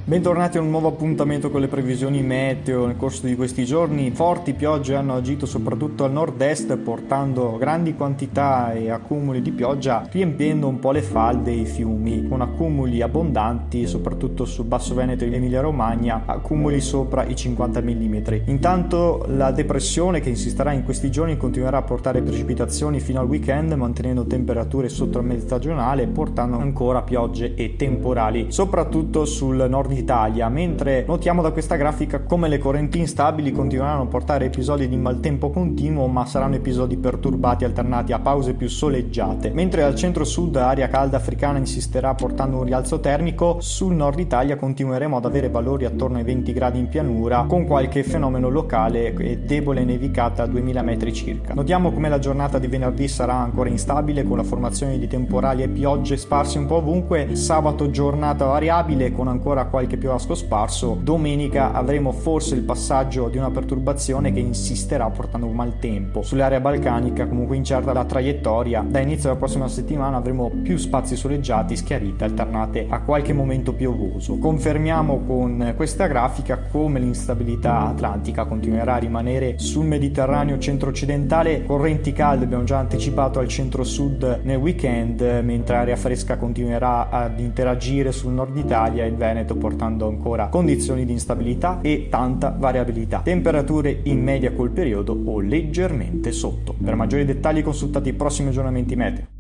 Bentornati a un nuovo appuntamento con le previsioni meteo. Nel corso di questi giorni forti piogge hanno agito soprattutto al nord-est, portando grandi quantità e accumuli di pioggia, riempiendo un po' le falde e i fiumi, con accumuli abbondanti soprattutto sul Basso Veneto e Emilia Romagna, accumuli sopra i 50 mm. Intanto la depressione che insisterà in questi giorni continuerà a portare precipitazioni fino al weekend, mantenendo temperature sotto il medio stagionale e portando ancora piogge e temporali, soprattutto sul nord Italia, mentre notiamo da questa grafica come le correnti instabili continueranno a portare episodi di maltempo continuo, ma saranno episodi perturbati alternati a pause più soleggiate, mentre al centro-sud aria calda africana insisterà portando un rialzo termico. Sul nord Italia continueremo ad avere valori attorno ai 20 gradi in pianura, con qualche fenomeno locale e debole nevicata a 2000 metri circa. Notiamo come la giornata di venerdì sarà ancora instabile, con la formazione di temporali e piogge sparsi un po' ovunque. Sabato giornata variabile con ancora qualche piovasco sparso. Domenica avremo forse il passaggio di una perturbazione che insisterà portando un maltempo. Sull'area balcanica comunque incerta la traiettoria. Da inizio della prossima settimana avremo più spazi soleggiati, schiarite alternate a qualche momento piovoso. Confermiamo con questa grafica come l'instabilità atlantica continuerà a rimanere sul Mediterraneo centro-occidentale. Correnti calde abbiamo già anticipato al centro-sud nel weekend, mentre aria fresca continuerà ad interagire sul nord Italia e il Veneto, portando ancora condizioni di instabilità e tanta variabilità. Temperature in media col periodo o leggermente sotto. Per maggiori dettagli consultate i prossimi aggiornamenti meteo.